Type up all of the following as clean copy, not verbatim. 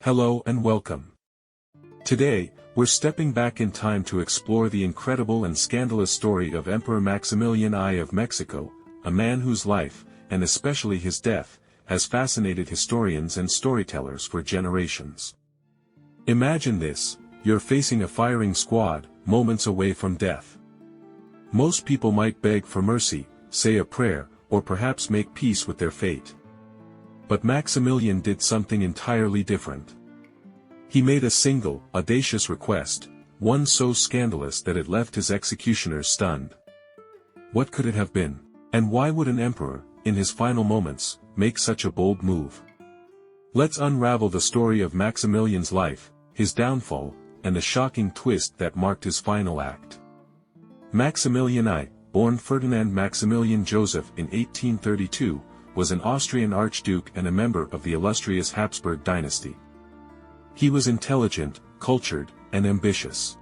Hello and welcome. Today, we're stepping back in time to explore the incredible and scandalous story of Emperor Maximilian I of Mexico, a man whose life, and especially his death, has fascinated historians and storytellers for generations. Imagine this: you're facing a firing squad, moments away from death. Most people might beg for mercy, say a prayer, or perhaps make peace with their fate. But Maximilian did something entirely different. He made a single, audacious request, one so scandalous that it left his executioners stunned. What could it have been? And why would an emperor, in his final moments, make such a bold move? Let's unravel the story of Maximilian's life, his downfall, and the shocking twist that marked his final act. Maximilian I, born Ferdinand Maximilian Joseph in 1832, was an Austrian archduke and a member of the illustrious Habsburg dynasty. He was intelligent, cultured, and ambitious.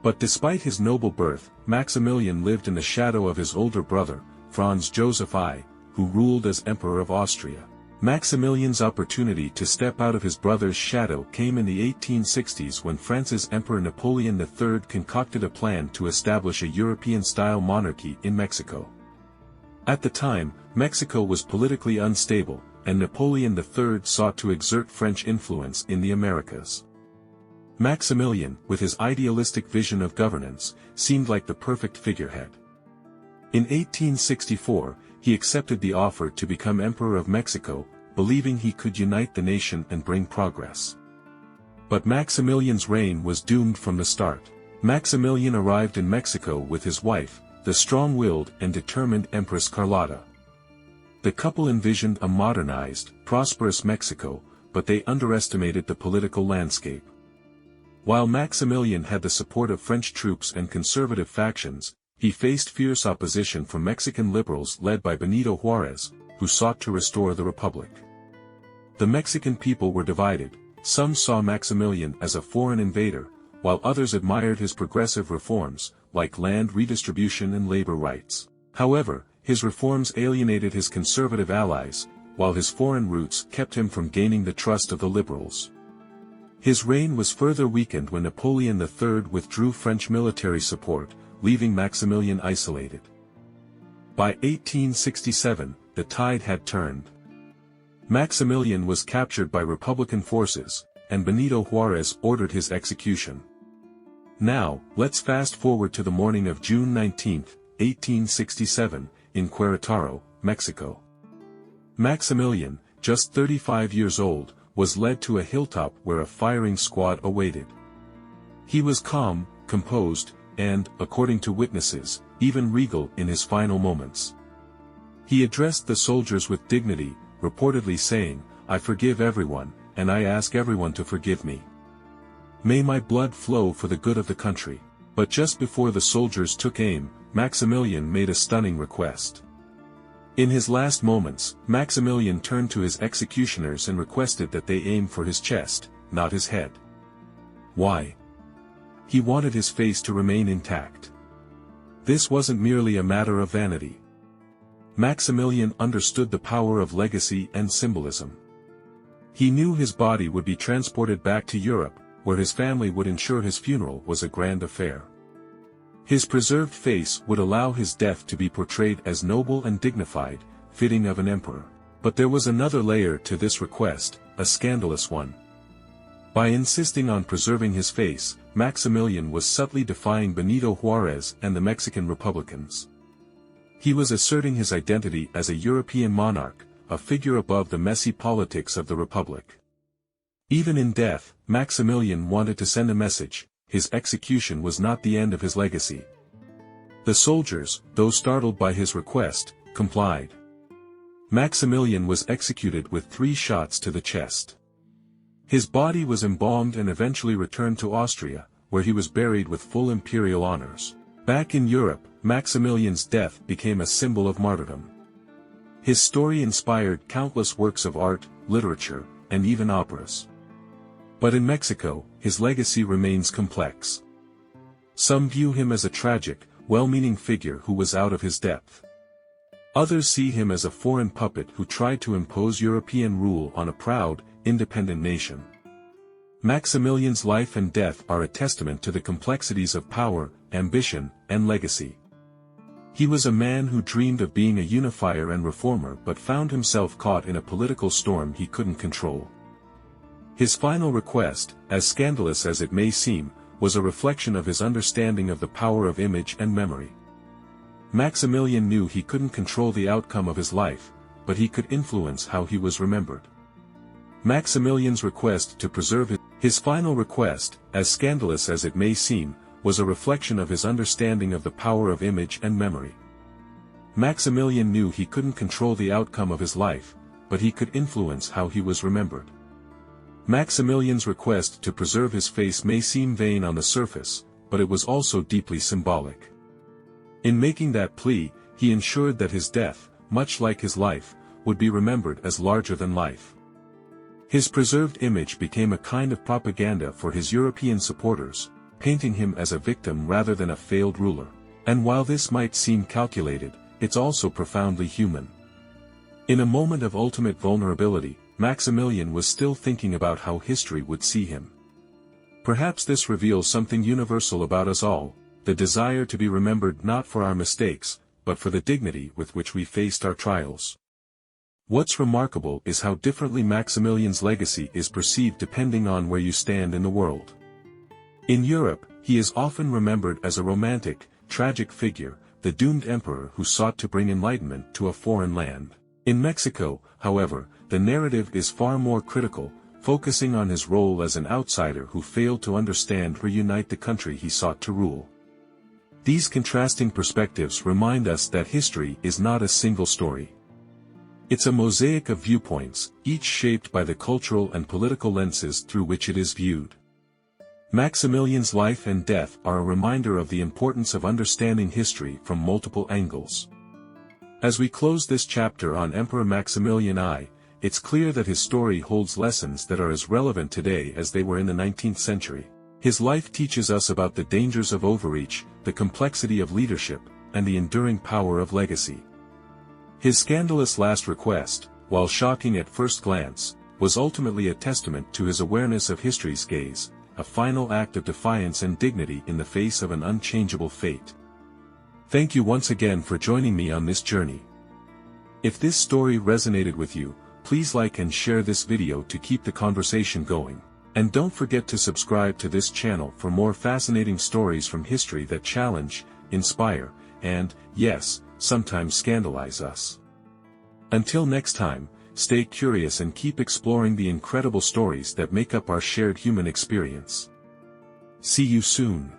But despite his noble birth, Maximilian lived in the shadow of his older brother, Franz Joseph I, who ruled as Emperor of Austria. Maximilian's opportunity to step out of his brother's shadow came in the 1860s when France's Emperor Napoleon III concocted a plan to establish a European-style monarchy in Mexico. At the time, Mexico was politically unstable, and Napoleon III sought to exert French influence in the Americas. Maximilian, with his idealistic vision of governance, seemed like the perfect figurehead. In 1864, he accepted the offer to become Emperor of Mexico, believing he could unite the nation and bring progress. But Maximilian's reign was doomed from the start. Maximilian arrived in Mexico with his wife, the strong-willed and determined Empress Carlotta. The couple envisioned a modernized, prosperous Mexico, but they underestimated the political landscape. While Maximilian had the support of French troops and conservative factions, he faced fierce opposition from Mexican liberals led by Benito Juárez, who sought to restore the republic. The Mexican people were divided. Some saw Maximilian as a foreign invader, while others admired his progressive reforms, like land redistribution and labor rights. However, his reforms alienated his conservative allies, while his foreign roots kept him from gaining the trust of the liberals. His reign was further weakened when Napoleon III withdrew French military support, leaving Maximilian isolated. By 1867, the tide had turned. Maximilian was captured by Republican forces, and Benito Juárez ordered his execution. Now, let's fast forward to the morning of June 19, 1867, in Querétaro, Mexico. Maximilian, just 35 years old, was led to a hilltop where a firing squad awaited. He was calm, composed, and, according to witnesses, even regal in his final moments. He addressed the soldiers with dignity, reportedly saying, "I forgive everyone, and I ask everyone to forgive me. May my blood flow for the good of the country." But just before the soldiers took aim, Maximilian made a stunning request. In his last moments, Maximilian turned to his executioners and requested that they aim for his chest, not his head. Why? He wanted his face to remain intact. This wasn't merely a matter of vanity. Maximilian understood the power of legacy and symbolism. He knew his body would be transported back to Europe, where his family would ensure his funeral was a grand affair. His preserved face would allow his death to be portrayed as noble and dignified, fitting of an emperor. But there was another layer to this request, a scandalous one. By insisting on preserving his face, Maximilian was subtly defying Benito Juárez and the Mexican Republicans. He was asserting his identity as a European monarch, a figure above the messy politics of the Republic. Even in death, Maximilian wanted to send a message: his execution was not the end of his legacy. The soldiers, though startled by his request, complied. Maximilian was executed with 3 shots to the chest. His body was embalmed and eventually returned to Austria, where he was buried with full imperial honors. Back in Europe, Maximilian's death became a symbol of martyrdom. His story inspired countless works of art, literature, and even operas. But in Mexico, his legacy remains complex. Some view him as a tragic, well-meaning figure who was out of his depth. Others see him as a foreign puppet who tried to impose European rule on a proud, independent nation. Maximilian's life and death are a testament to the complexities of power, ambition, and legacy. He was a man who dreamed of being a unifier and reformer but found himself caught in a political storm he couldn't control. His final request, as scandalous as it may seem, was a reflection of his understanding of the power of image and memory. Maximilian knew he couldn't control the outcome of his life, but he could influence how he was remembered. Maximilian's request to preserve his final request, as scandalous as it may seem, was a reflection of his understanding of the power of image and memory. Maximilian knew he couldn't control the outcome of his life, but he could influence how he was remembered. Maximilian's request to preserve his face may seem vain on the surface, but it was also deeply symbolic. In making that plea, he ensured that his death, much like his life, would be remembered as larger than life. His preserved image became a kind of propaganda for his European supporters, painting him as a victim rather than a failed ruler. And while this might seem calculated, it's also profoundly human. In a moment of ultimate vulnerability, Maximilian was still thinking about how history would see him. Perhaps this reveals something universal about us all, the desire to be remembered not for our mistakes, but for the dignity with which we faced our trials. What's remarkable is how differently Maximilian's legacy is perceived depending on where you stand in the world. In Europe, he is often remembered as a romantic, tragic figure, the doomed emperor who sought to bring enlightenment to a foreign land. In Mexico, however, the narrative is far more critical, focusing on his role as an outsider who failed to understand or unite the country he sought to rule. These contrasting perspectives remind us that history is not a single story. It's a mosaic of viewpoints, each shaped by the cultural and political lenses through which it is viewed. Maximilian's life and death are a reminder of the importance of understanding history from multiple angles. As we close this chapter on Emperor Maximilian I, it's clear that his story holds lessons that are as relevant today as they were in the 19th century. His life teaches us about the dangers of overreach, the complexity of leadership, and the enduring power of legacy. His scandalous last request, while shocking at first glance, was ultimately a testament to his awareness of history's gaze, a final act of defiance and dignity in the face of an unchangeable fate. Thank you once again for joining me on this journey. If this story resonated with you, please like and share this video to keep the conversation going. And don't forget to subscribe to this channel for more fascinating stories from history that challenge, inspire, and, yes, sometimes scandalize us. Until next time, stay curious and keep exploring the incredible stories that make up our shared human experience. See you soon.